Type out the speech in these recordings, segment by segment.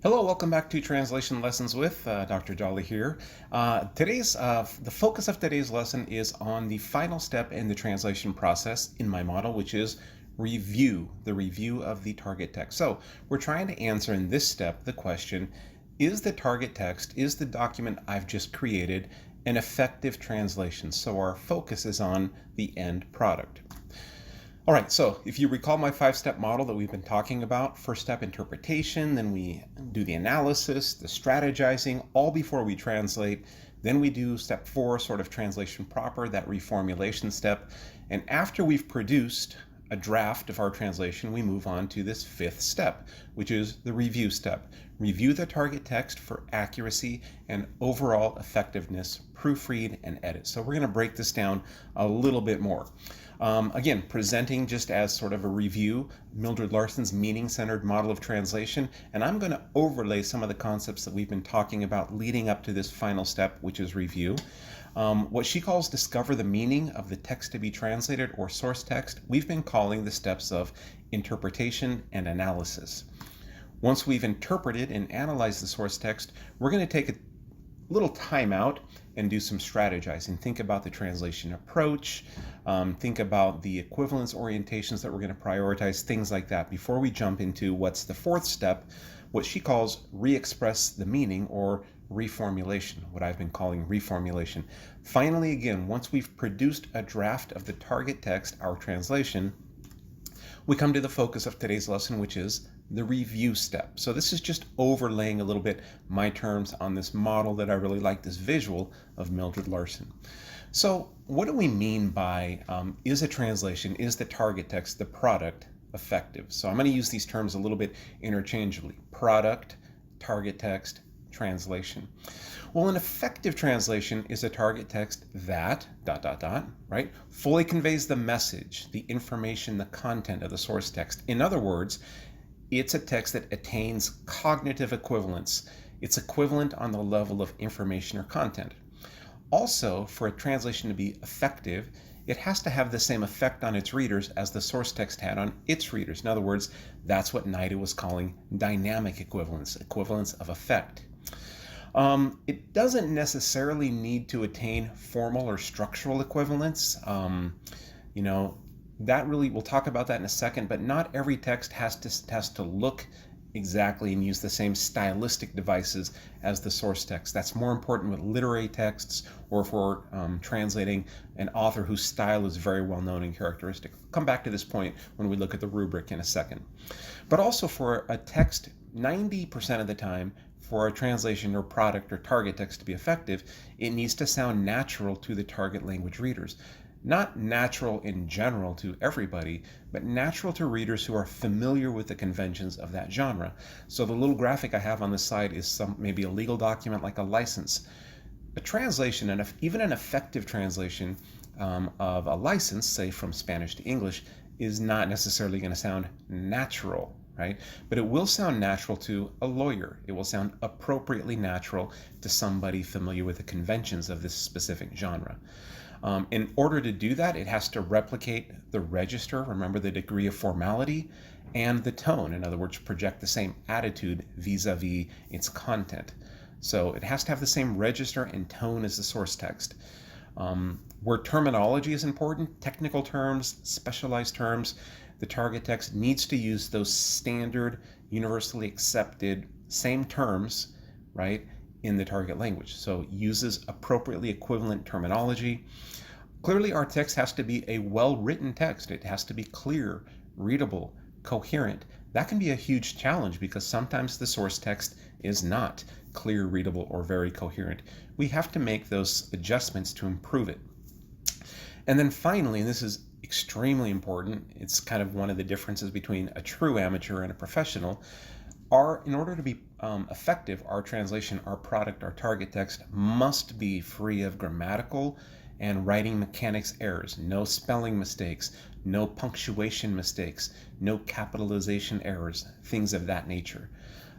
Hello, welcome back to Translation Lessons with Dr. Jolly here. The focus of today's lesson is on the final step in the translation process in my model, which is the review of the target text. So we're trying to answer in this step the question, is the target text, is the document I've just created an effective translation? So our focus is on the end product. All right, so if you recall my five-step model that we've been talking about, first step interpretation, then we do the analysis, the strategizing, all before we translate. Then we do step 4, sort of translation proper, that reformulation step. And after we've produced a draft of our translation, we move on to this 5th step, which is the review step. Review the target text for accuracy and overall effectiveness, proofread and edit. So we're going to break this down a little bit more. Again, presenting just as sort of a review, Mildred Larson's meaning-centered model of translation, and I'm going to overlay some of the concepts that we've been talking about leading up to this final step, which is review. What she calls discover the meaning of the text to be translated or source text, we've been calling the steps of interpretation and analysis. Once we've interpreted and analyzed the source text, we're going to take a little time out and do some strategizing. Think about the translation approach, think about the equivalence orientations that we're going to prioritize, things like that, before we jump into what's the 4th step, what she calls re-express the meaning or reformulation, what I've been calling reformulation. Finally, again, once we've produced a draft of the target text, our translation, we come to the focus of today's lesson, which is the review step. So this is just overlaying a little bit my terms on this model that I really like, this visual of Mildred Larson. So what do we mean by is a translation, is the target text, the product, effective? So I'm going to use these terms a little bit interchangeably. Product, target text, translation. Well, an effective translation is a target text that, right, fully conveys the message, the information, the content of the source text. In other words, it's a text that attains cognitive equivalence. It's equivalent on the level of information or content. Also, for a translation to be effective, it has to have the same effect on its readers as the source text had on its readers. In other words, that's what NIDA was calling dynamic equivalence, equivalence of effect. It doesn't necessarily need to attain formal or structural equivalence. That really, we'll talk about that in a second, but not every text has to look exactly and use the same stylistic devices as the source text. That's more important with literary texts or for translating an author whose style is very well known and characteristic. I'll come back to this point when we look at the rubric in a second. But also for a text, 90% of the time, for a translation or product or target text to be effective, it needs to sound natural to the target language readers. Not natural in general to everybody, but natural to readers who are familiar with the conventions of that genre. So the little graphic I have on this side is maybe a legal document like a license. A translation, and even an effective translation of a license, say from Spanish to English, is not necessarily going to sound natural, right? But it will sound natural to a lawyer. It will sound appropriately natural to somebody familiar with the conventions of this specific genre. In order to do that, it has to replicate the register, remember the degree of formality, and the tone. In other words, project the same attitude vis-a-vis its content. So it has to have the same register and tone as the source text. Where terminology is important, technical terms, specialized terms, the target text needs to use those standard, universally accepted, same terms, right, in the target language. So uses appropriately equivalent terminology. Clearly, our text has to be a well-written text. It has to be clear, readable, coherent. That can be a huge challenge because sometimes the source text is not clear, readable, or very coherent. We have to make those adjustments to improve it. And then finally, and this is extremely important, it's kind of one of the differences between a true amateur and a professional, in order to be effective, our translation, our product, our target text must be free of grammatical and writing mechanics errors, no spelling mistakes, no punctuation mistakes, no capitalization errors, things of that nature.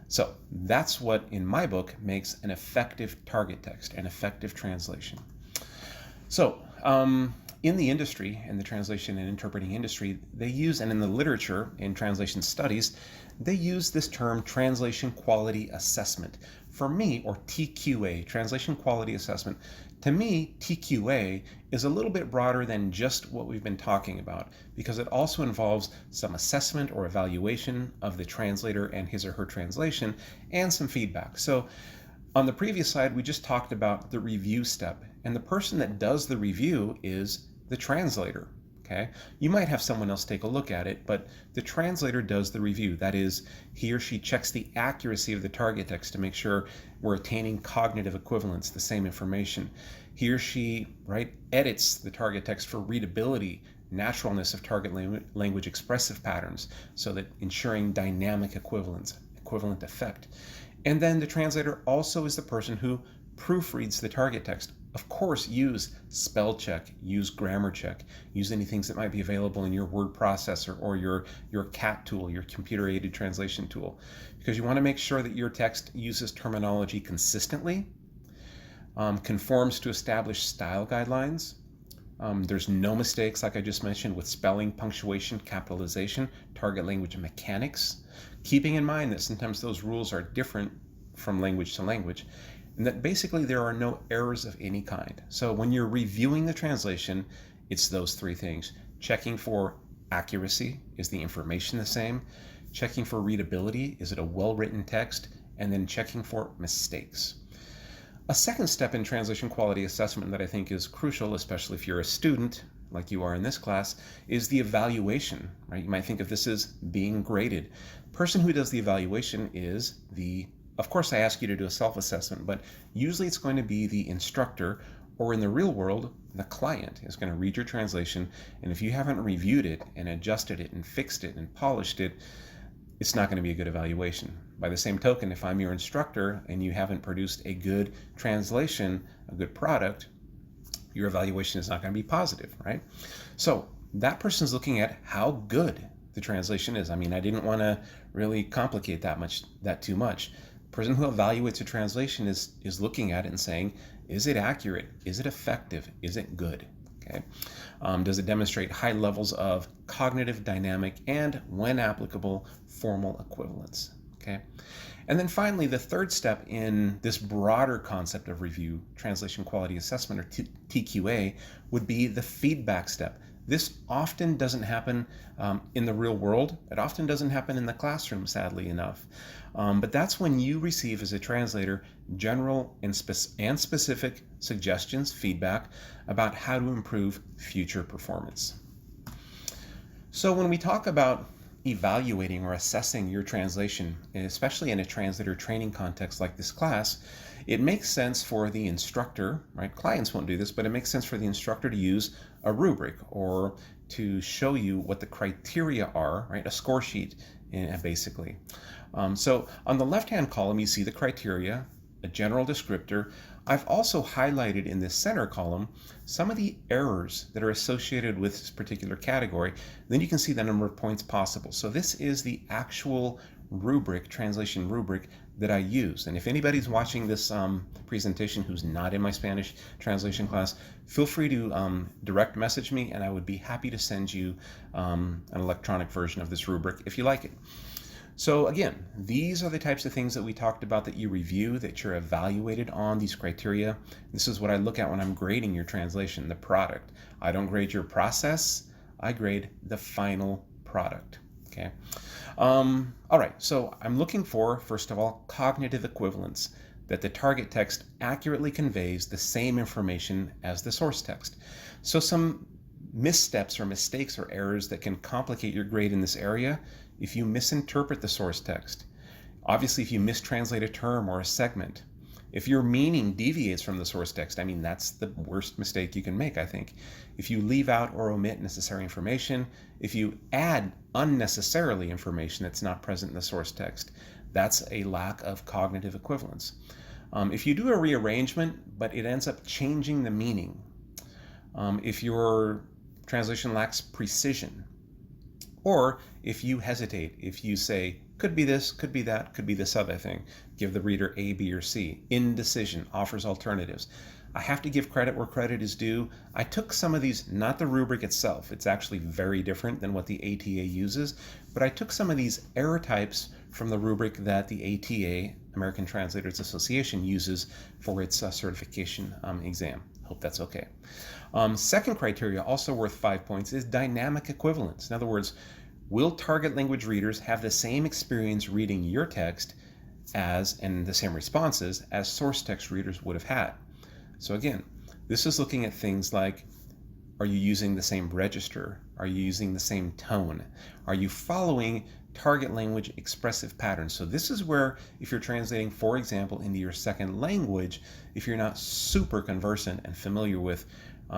So that's what, in my book, makes an effective target text, an effective translation. So in the industry, in the translation and interpreting industry, they use, and in the literature, in translation studies, they use this term translation quality assessment. For me, or TQA, translation quality assessment, to me, TQA is a little bit broader than just what we've been talking about, because it also involves some assessment or evaluation of the translator and his or her translation, and some feedback. So on the previous slide, we just talked about the review step, and the person that does the review is the translator. Okay? You might have someone else take a look at it, but the translator does the review. That is, he or she checks the accuracy of the target text to make sure we're attaining cognitive equivalence, the same information. He or she, right, edits the target text for readability, naturalness of target language expressive patterns, so that ensuring dynamic equivalence, equivalent effect. And then the translator also is the person who proofreads the target text. Of course, use spell check, use grammar check, use any things that might be available in your word processor or your CAT tool, your computer-aided translation tool, because you want to make sure that your text uses terminology consistently, conforms to established style guidelines. There's no mistakes, like I just mentioned, with spelling, punctuation, capitalization, target language mechanics, keeping in mind that sometimes those rules are different from language to language, and that basically there are no errors of any kind. So when you're reviewing the translation, it's those three things. Checking for accuracy, is the information the same? Checking for readability, is it a well-written text? And then checking for mistakes. A second step in translation quality assessment that I think is crucial, especially if you're a student, like you are in this class, is the evaluation, right? You might think of this as being graded. The person who does the evaluation is of course I ask you to do a self-assessment, but usually it's going to be the instructor, or in the real world, the client is going to read your translation, and if you haven't reviewed it and adjusted it and fixed it and polished it, it's not going to be a good evaluation. By the same token, if I'm your instructor and you haven't produced a good translation, a good product, your evaluation is not going to be positive, right? So that person's looking at how good the translation is. I mean, I didn't want to really complicate that too much. The person who evaluates a translation is looking at it and saying, is it accurate? Is it effective? Is it good? Okay. Does it demonstrate high levels of cognitive, dynamic, and, when applicable, formal equivalence? Okay. And then finally, the third step in this broader concept of review, translation quality assessment, or TQA, would be the feedback step. This often doesn't happen in the real world. It often doesn't happen in the classroom, sadly enough. But that's when you receive, as a translator, general and specific suggestions, feedback about how to improve future performance. So when we talk about evaluating or assessing your translation, especially in a translator training context like this class, it makes sense for the instructor, right? Clients won't do this, but it makes sense for the instructor to use a rubric, or to show you what the criteria are, right? A score sheet, basically. So on the left-hand column, you see the criteria, a general descriptor. I've also highlighted in this center column some of the errors that are associated with this particular category. Then you can see the number of points possible. So this is the actual rubric, translation rubric, that I use. And if anybody's watching this presentation who's not in my Spanish translation class, feel free to direct message me, and I would be happy to send you an electronic version of this rubric if you like it. So again, these are the types of things that we talked about that you review, that you're evaluated on, these criteria. This is what I look at when I'm grading your translation, the product. I don't grade your process, I grade the final product. Okay. All right, so I'm looking for, first of all, cognitive equivalence, that the target text accurately conveys the same information as the source text. So some missteps or mistakes or errors that can complicate your grade in this area: if you misinterpret the source text, obviously if you mistranslate a term or a segment, if your meaning deviates from the source text, I mean, that's the worst mistake you can make, I think. If you leave out or omit necessary information, if you add unnecessarily information that's not present in the source text, that's a lack of cognitive equivalence. If you do a rearrangement, but it ends up changing the meaning, if your translation lacks precision, or if you hesitate, if you say, could be this, could be that, could be this other thing, give the reader A, B, or C, indecision, offers alternatives. I have to give credit where credit is due. I took some of these, not the rubric itself, it's actually very different than what the ATA uses, but I took some of these error types from the rubric that the ATA, American Translators Association, uses for its certification exam. Hope that's okay. Second criteria, also worth 5 points, is dynamic equivalence. In other words, will target language readers have the same experience reading your text and the same responses as source text readers would have had? So again, this is looking at things like, are you using the same register? Are you using the same tone? Are you following target language expressive patterns? So this is where, if you're translating, for example, into your second language, if you're not super conversant and familiar with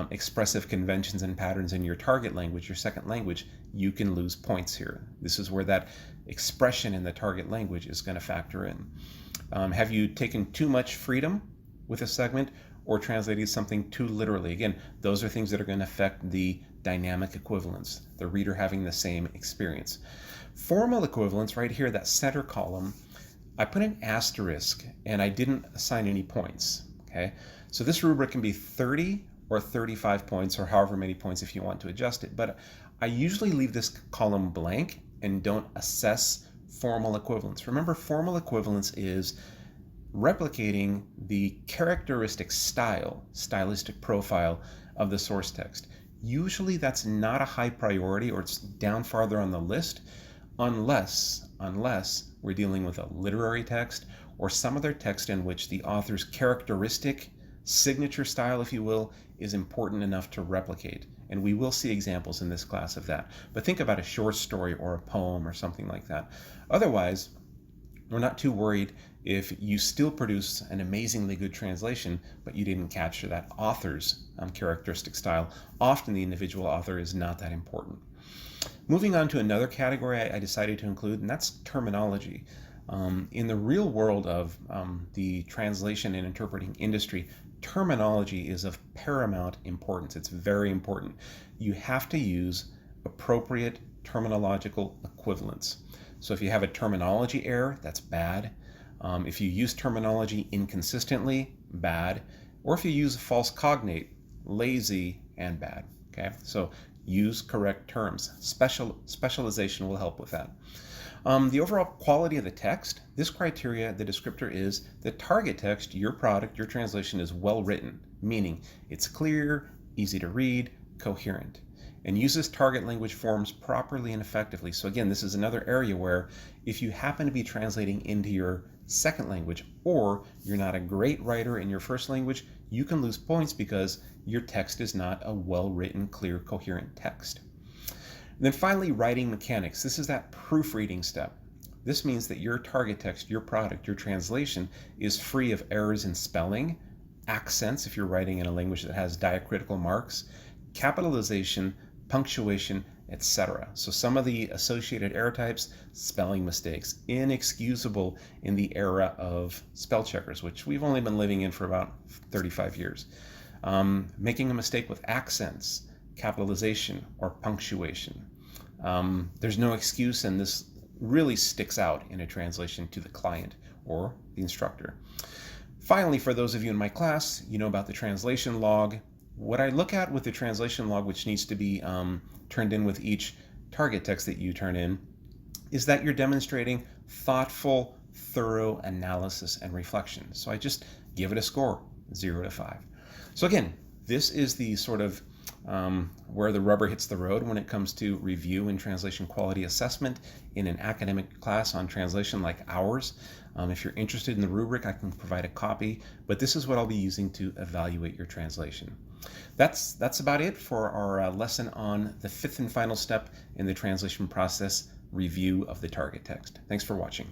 expressive conventions and patterns in your target language, your second language, you can lose points here. This is where that expression in the target language is going to factor in. Have you taken too much freedom with a segment or translated something too literally? Again, those are things that are going to affect the dynamic equivalence, the reader having the same experience. Formal equivalence, right here, that center column, I put an asterisk and I didn't assign any points. Okay, so this rubric can be 30 or 35 points, or however many points if you want to adjust it, but I usually leave this column blank and don't assess formal equivalence. Remember, formal equivalence is replicating the characteristic stylistic profile of the source text. Usually that's not a high priority, or it's down farther on the list, unless we're dealing with a literary text or some other text in which the author's characteristic signature style, if you will, is important enough to replicate. And we will see examples in this class of that. But think about a short story or a poem or something like that. Otherwise, we're not too worried if you still produce an amazingly good translation, but you didn't capture that author's characteristic style. Often the individual author is not that important. Moving on to another category I decided to include, and that's terminology. In the real world of the translation and interpreting industry, terminology is of paramount importance. It's very important. You have to use appropriate terminological equivalents. So if you have a terminology error, that's bad. If you use terminology inconsistently, bad. Or if you use a false cognate, lazy and bad. Okay, so use correct terms. Specialization will help with that. The overall quality of the text, this criteria, the descriptor is the target text, your product, your translation is well written, meaning it's clear, easy to read, coherent, and uses target language forms properly and effectively. So again, this is another area where if you happen to be translating into your second language, or you're not a great writer in your first language, you can lose points because your text is not a well-written, clear, coherent text. And then finally, writing mechanics. This is that proofreading step. This means that your target text, your product, your translation is free of errors in spelling, accents if you're writing in a language that has diacritical marks, capitalization, punctuation, etc. So some of the associated error types, spelling mistakes, inexcusable in the era of spell checkers, which we've only been living in for about 35 years. Making a mistake with accents, capitalization, or punctuation. There's no excuse, and this really sticks out in a translation to the client or the instructor. Finally, for those of you in my class, you know about the translation log. What I look at with the translation log, which needs to be turned in with each target text that you turn in, is that you're demonstrating thoughtful, thorough analysis and reflection. So I just give it a score, 0 to 5. So again, this is the sort of where the rubber hits the road when it comes to review and translation quality assessment in an academic class on translation like ours. If you're interested in the rubric, I can provide a copy, but this is what I'll be using to evaluate your translation. That's about it for our lesson on the fifth and final step in the translation process, review of the target text. Thanks for watching.